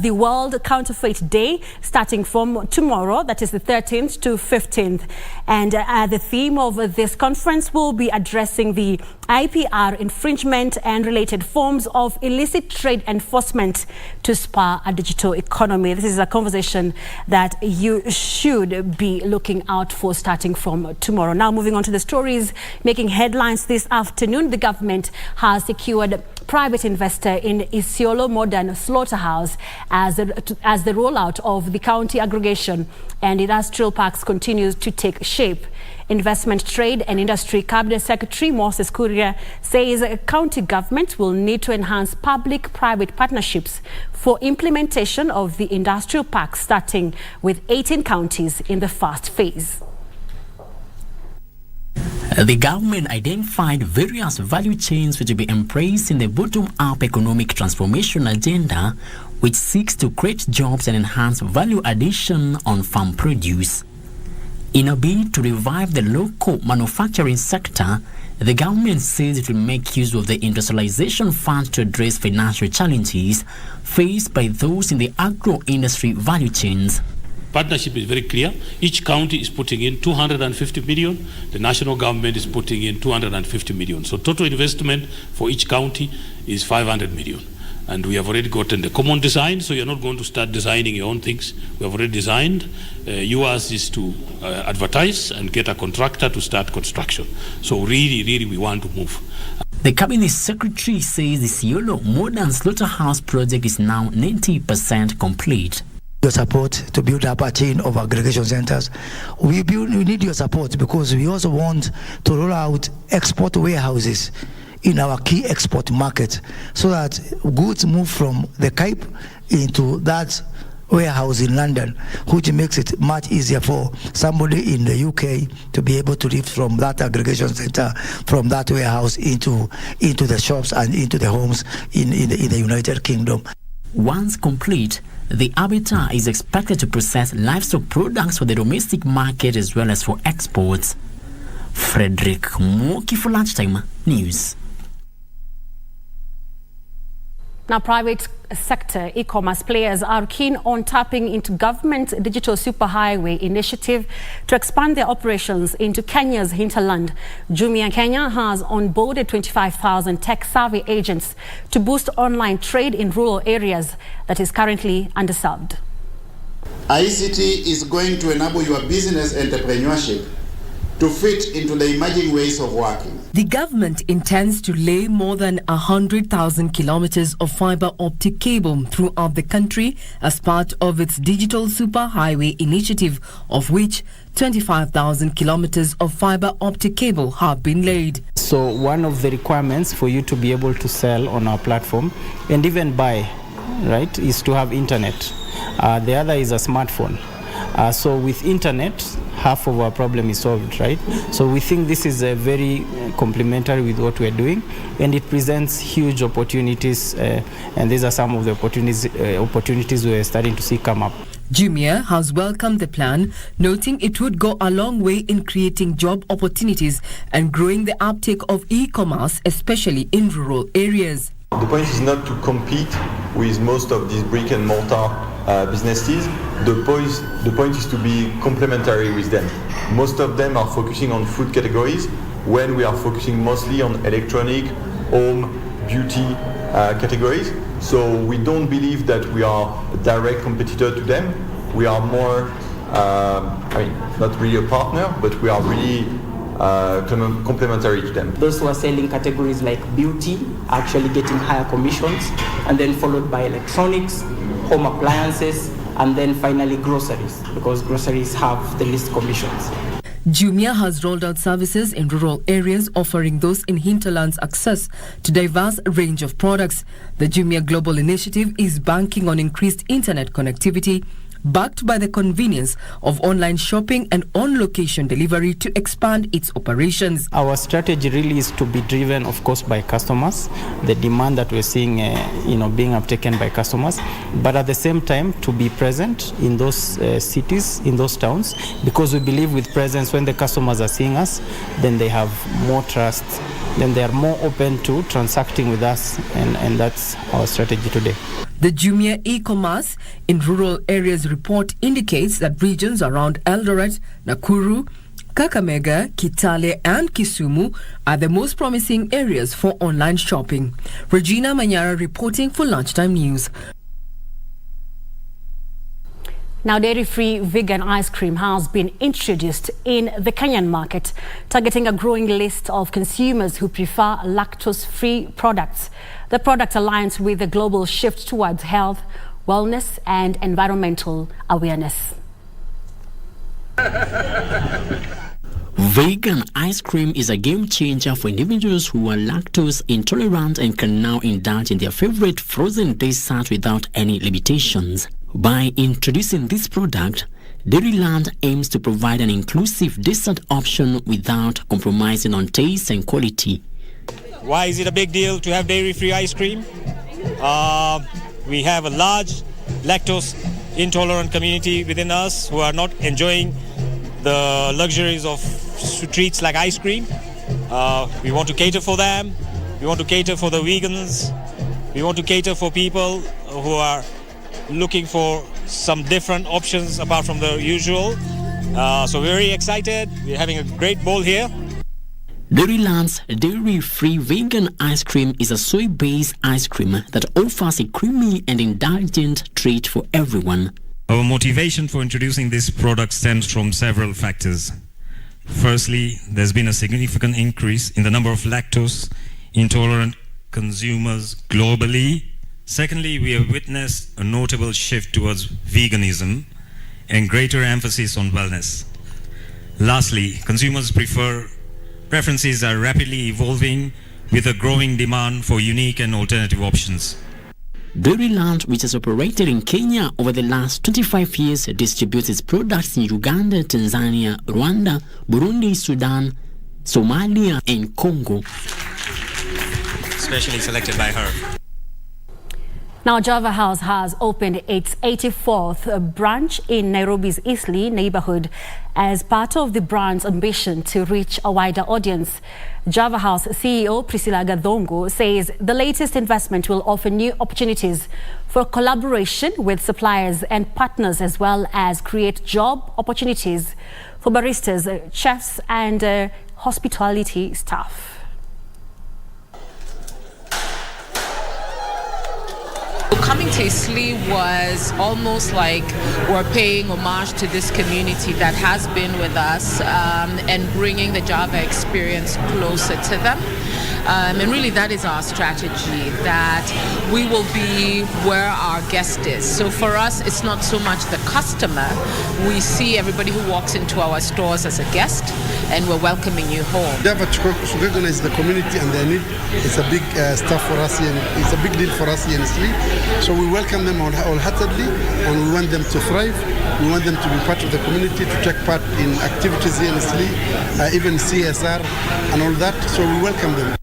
the World Counterfeit Day starting from tomorrow, that is the 13th to 15th. And the theme of this conference will be addressing the IPR infringement and related forms of illicit trade enforcement to spur a digital economy. This is a conversation that you should be looking out for starting from tomorrow. Now, moving on to the stories making headlines this afternoon. The government has secured private investor in Isiolo Modern Slaughterhouse as the rollout of the county aggregation and industrial parks continues to take shape. Investment, Trade and Industry Cabinet Secretary Moses Kuraya says county government will need to enhance public-private partnerships for implementation of the industrial park, starting with 18 counties in the first phase. The government identified various value chains which will be embraced in the bottom-up economic transformation agenda, which seeks to create jobs and enhance value addition on farm produce. In a bid to revive the local manufacturing sector, the government says it will make use of the industrialization fund to address financial challenges faced by those in the agro-industry value chains. Partnership is very clear. Each county is putting in 250 million. The national government is putting in 250 million. So total investment for each county is 500 million. And we have already gotten the common design, so you're not going to start designing your own things. We have already designed. Yours is to advertise and get a contractor to start construction. So really, we want to move. The Cabinet Secretary says the Siolo Modern Slaughterhouse project is now 90% complete. Your support to build up a chain of aggregation centers. We need your support because we also want to roll out export warehouses in our key export market so that goods move from the Cape into that warehouse in London, which makes it much easier for somebody in the UK to be able to lift from that aggregation center, from that warehouse into the shops and into the homes in the United Kingdom. Once complete, the habitat is expected to process livestock products for the domestic market as well as for exports. Frederick Moki for Lunchtime News. Now, private sector e-commerce players are keen on tapping into government's digital superhighway initiative to expand their operations into Kenya's hinterland. Jumia Kenya has onboarded 25,000 tech-savvy agents to boost online trade in rural areas that is currently underserved. ICT is going to enable your business entrepreneurship to fit into the emerging ways of working. The government intends to lay more than 100,000 kilometers of fiber optic cable throughout the country as part of its digital superhighway initiative, of which 25,000 kilometers of fiber optic cable have been laid. So one of the requirements for you to be able to sell on our platform and even buy, right, is to have internet. The other is a smartphone. So with internet, half of our problem is solved, right? So we think this is very complementary with what we're doing, and it presents huge opportunities, and these are some of the opportunities we're starting to see come up. Jumia has welcomed the plan, noting it would go a long way in creating job opportunities and growing the uptake of e-commerce, especially in rural areas. The point is not to compete with most of these brick and mortar businesses. The point is to be complementary with them. Most of them are focusing on food categories when we are focusing mostly on electronic, home, beauty categories. So we don't believe that we are a direct competitor to them. We are more, not really a partner, but we are really complementary to them. Those who are selling categories like beauty are actually getting higher commissions, and then followed by electronics, home appliances, and then finally groceries, because groceries have the least commissions. Jumia has rolled out services in rural areas, offering those in hinterlands access to diverse range of products. The Jumia Global Initiative is banking on increased internet connectivity, backed by the convenience of online shopping and on-location delivery to expand its operations. Our strategy really is to be driven, of course, by customers, the demand that we're seeing, being uptaken by customers, but at the same time to be present in those cities, in those towns, because we believe with presence, when the customers are seeing us, then they have more trust, then they are more open to transacting with us, and that's our strategy today. The Jumia e-commerce in rural areas report indicates that regions around Eldoret, Nakuru, Kakamega, Kitale and Kisumu are the most promising areas for online shopping. Regina Manyara reporting for Lunchtime News. Now, dairy-free vegan ice cream has been introduced in the Kenyan market, targeting a growing list of consumers who prefer lactose-free products. The product aligns with the global shift towards health, wellness, and environmental awareness. Vegan ice cream is a game changer for individuals who are lactose intolerant and can now indulge in their favorite frozen dessert without any limitations. By introducing this product, Dairyland aims to provide an inclusive dessert option without compromising on taste and quality. Why is it a big deal to have dairy-free ice cream? We have a large lactose-intolerant community within us who are not enjoying the luxuries of treats like ice cream. We want to cater for them. We want to cater for the vegans. We want to cater for people who are looking for some different options apart from the usual. So we're very excited. We're having a great bowl here. Dairyland's dairy-free vegan ice cream is a soy-based ice cream that offers a creamy and indulgent treat for everyone. Our motivation for introducing this product stems from several factors. Firstly, there's been a significant increase in the number of lactose-intolerant consumers globally. Secondly, we have witnessed a notable shift towards veganism and greater emphasis on wellness. Lastly, consumers' preferences are rapidly evolving with a growing demand for unique and alternative options. Dairyland, which has operated in Kenya over the last 25 years, distributes its products in Uganda, Tanzania, Rwanda, Burundi, Sudan, Somalia, and Congo. Specially selected by her. Now, Java House has opened its 84th branch in Nairobi's Eastleigh neighborhood as part of the brand's ambition to reach a wider audience. Java House CEO Priscilla Gadongo says the latest investment will offer new opportunities for collaboration with suppliers and partners, as well as create job opportunities for baristas, chefs, and hospitality staff. Coming to Eastleigh was almost like we're paying homage to this community that has been with us and bringing the Java experience closer to them. And really that is our strategy, that we will be where our guest is. So for us, it's not so much the customer. We see everybody who walks into our stores as a guest, and we're welcoming you home. Java to recognize the community and their need. It's a big stuff for us here. It's a big deal for us here in Eastleigh. So we welcome them wholeheartedly, and we want them to thrive. We want them to be part of the community, to take part in activities here in Eastleigh, even CSR and all that. So we welcome them.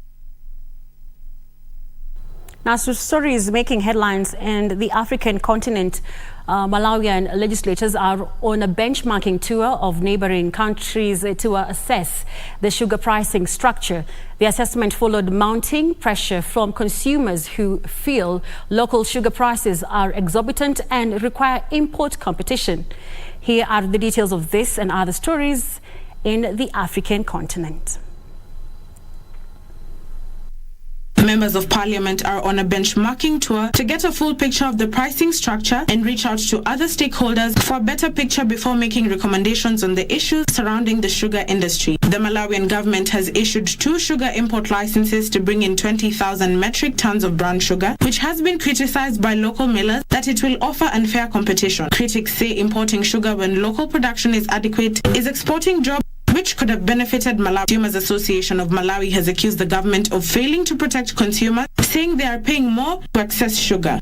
Now, so stories making headlines in the African continent. Malawian legislators are on a benchmarking tour of neighboring countries to assess the sugar pricing structure. The assessment followed mounting pressure from consumers who feel local sugar prices are exorbitant and require import competition. Here are the details of this and other stories in the African continent. Members of Parliament are on a benchmarking tour to get a full picture of the pricing structure and reach out to other stakeholders for a better picture before making recommendations on the issues surrounding the sugar industry. The Malawian government has issued 2 sugar import licenses to bring in 20,000 metric tons of brown sugar, which has been criticized by local millers that it will offer unfair competition. Critics say importing sugar when local production is adequate is exporting jobs which could have benefited Malawi. Consumers Association of Malawi has accused the government of failing to protect consumers, saying they are paying more to access sugar.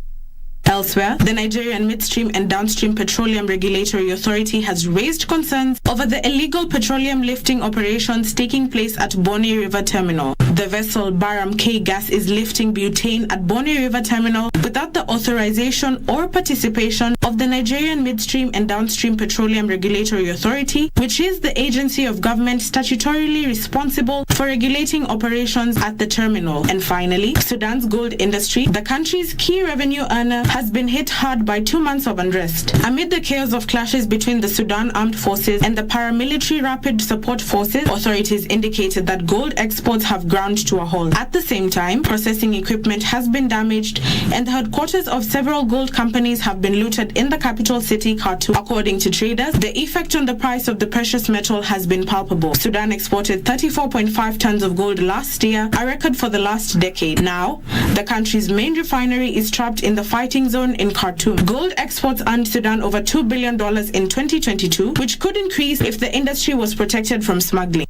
Elsewhere, the Nigerian Midstream and Downstream Petroleum Regulatory Authority has raised concerns over the illegal petroleum lifting operations taking place at Bonny River Terminal. The vessel Baram K Gas is lifting butane at Bonny River Terminal without the authorization or participation of the Nigerian Midstream and Downstream Petroleum Regulatory Authority, which is the agency of government statutorily responsible for regulating operations at the terminal. And finally, Sudan's gold industry, the country's key revenue earner, has been hit hard by 2 months of unrest. Amid the chaos of clashes between the Sudan Armed Forces and the paramilitary Rapid Support Forces, authorities indicated that gold exports have ground to a halt. At the same time, processing equipment has been damaged and the headquarters of several gold companies have been looted in the capital city, Khartoum. According to traders, the effect on the price of the precious metal has been palpable. Sudan exported 34.5 tons of gold last year, a record for the last decade. Now, the country's main refinery is trapped in the fighting zone in Khartoum. Gold exports earned Sudan over $2 billion in 2022, which could increase if the industry was protected from smuggling.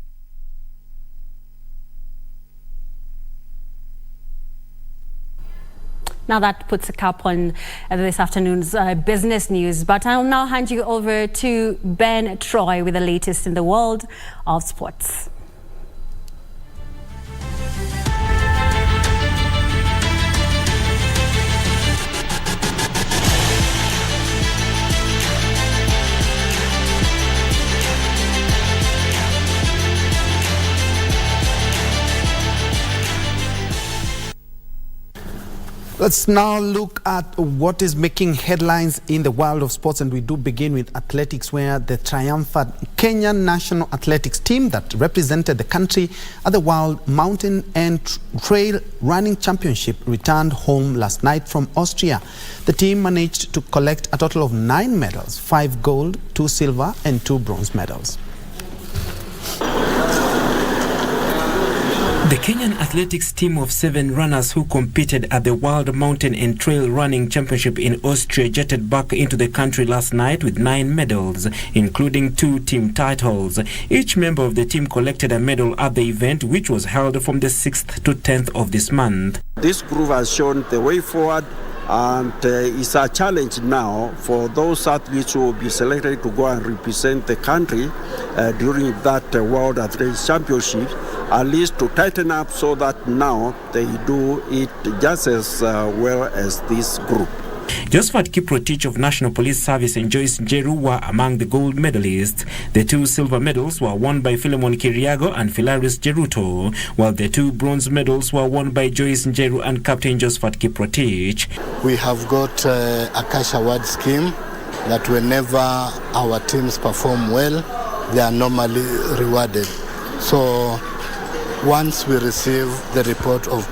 Now that puts a cap on this afternoon's business news. But I'll now hand you over to Bentroy with the latest in the world of sports. Let's now look at what is making headlines in the world of sports, and we do begin with athletics, where the triumphant Kenyan national athletics team that represented the country at the World Mountain and Trail Running Championship returned home last night from Austria. The team managed to collect a total of 9 medals, 5 gold, 2 silver and 2 bronze medals. The Kenyan athletics team of 7 runners who competed at the World Mountain and Trail Running Championship in Austria jetted back into the country last night with 9 medals, including 2 team titles. Each member of the team collected a medal at the event, which was held from the 6th to 10th of this month. This group has shown the way forward, and it's a challenge now for those athletes who will be selected to go and represent the country during that World Athletics Championship, at least to tighten up so that now they do it just as well as this group. Josephat Kiprotich of National Police Service and Joyce Njue were among the gold medalists. The 2 silver medals were won by Philemon Kiriago and Philaris Jeruto, while the 2 bronze medals were won by Joyce Njue and Captain Josephat Kiprotich. We have got a cash award scheme that whenever our teams perform well, they are normally rewarded. So once we receive the report of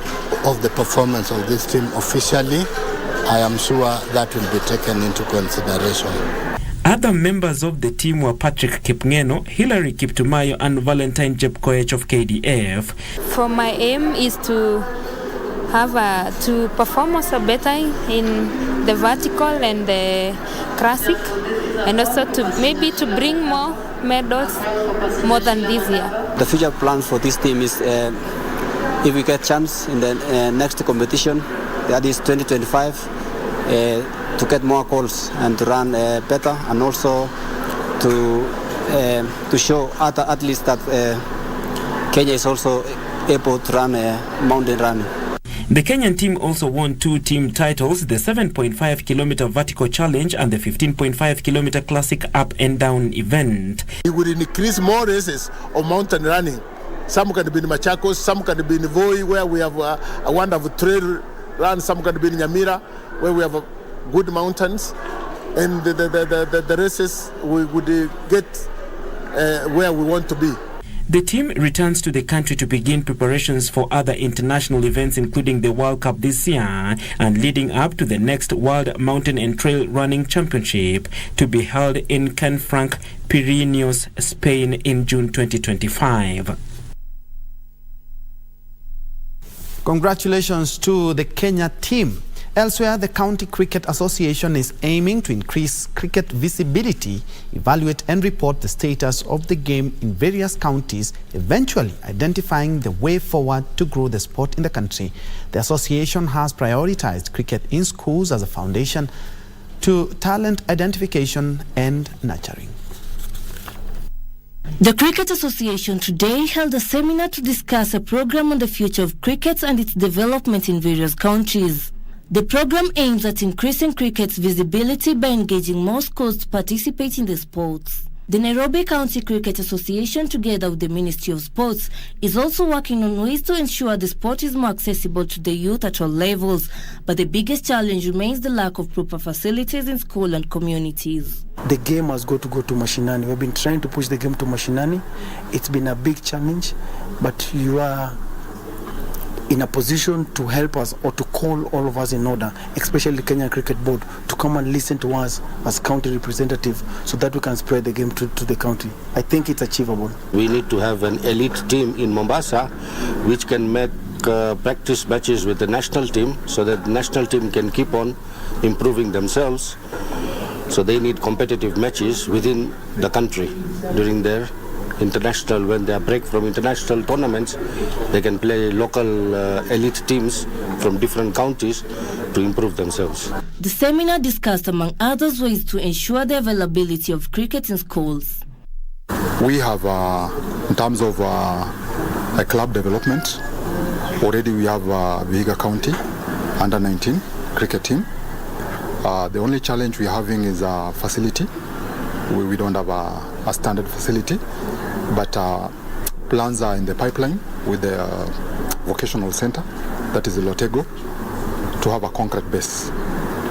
the performance of this team officially, I am sure that will be taken into consideration. Other members of the team were Patrick Kipngeno, Hilary Kiptumayo and Valentine Jepkoech of KDF. For my aim is to have to perform also better in the vertical and the classic, and also to bring more medals more than this year. The future plan for this team is if we get chance in the next competition, that is 2025, to get more goals and to run better, and also to show other athletes that Kenya is also able to run mountain running. The Kenyan team also won 2 team titles, the 7.5-kilometer vertical challenge and the 15.5-kilometer classic up and down event. We would increase more races of mountain running. Some can be in Machakos, some can be in Voi, where we have a wonderful trail run, some can be in Nyamira, where we have good mountains. And the races, we would get where we want to be. The team returns to the country to begin preparations for other international events, including the World Cup this year and leading up to the next World Mountain and Trail Running Championship to be held in Canfranc, Pirineos, Spain in June 2025. Congratulations to the Kenya team. Elsewhere, the County Cricket Association is aiming to increase cricket visibility, evaluate and report the status of the game in various counties, eventually identifying the way forward to grow the sport in the country. The association has prioritized cricket in schools as a foundation to talent identification and nurturing. The Cricket Association today held a seminar to discuss a program on the future of cricket and its development in various countries. The program aims at increasing cricket's visibility by engaging more schools to participate in the sports. The Nairobi County Cricket Association, together with the Ministry of Sports, is also working on ways to ensure the sport is more accessible to the youth at all levels. But the biggest challenge remains the lack of proper facilities in school and communities. The game has got to go to Mashinani. We've been trying to push the game to Mashinani. It's been a big challenge, but you are in a position to help us or to call all of us in order, especially the Kenya Cricket Board, to come and listen to us as county representative so that we can spread the game to the county. I think it's achievable. We need to have an elite team in Mombasa which can make practice matches with the national team so that the national team can keep on improving themselves. So they need competitive matches within the country during their international, when they are break from international tournaments, they can play local elite teams from different counties to improve themselves. The seminar discussed, among others, ways to ensure the availability of cricket in schools. We have, in terms of a club development, already we have Vihiga County under 19 cricket team. The only challenge we're having is a facility. We don't have a standard facility, but plans are in the pipeline with the vocational center, that is the Lotego, to have a concrete base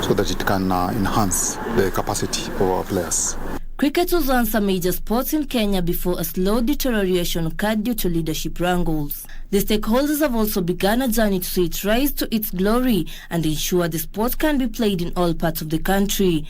so that it can enhance the capacity of our players. Cricket was once a major sport in Kenya before a slow deterioration occurred due to leadership wrangles. The stakeholders have also begun a journey to see it rise to its glory and ensure the sport can be played in all parts of the country.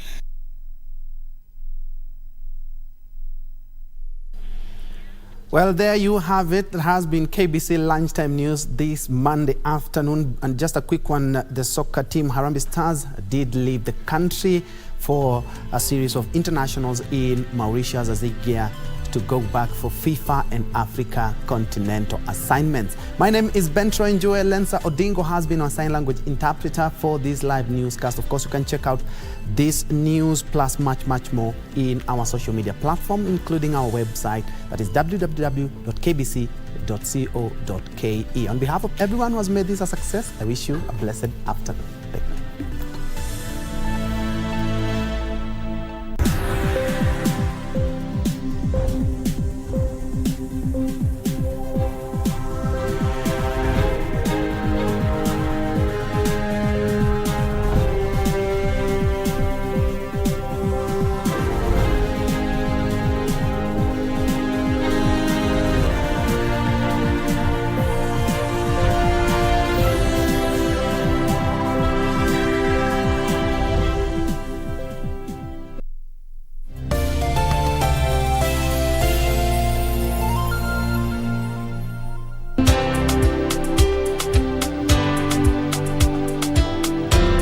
Well, there you have it. It has been KBC Lunchtime News this Monday afternoon. And just a quick one, the soccer team Harambee Stars did leave the country for a series of internationals in Mauritius as they gear to go back for FIFA and Africa continental assignments. My name is Bentroy. Njue Lensa Odingo has been our sign language interpreter for this live newscast. Of course, you can check out this news plus much more in our social media platform, including our website, that is www.kbc.co.ke. On behalf of everyone who has made this a success, I wish you a blessed afternoon. Thank you.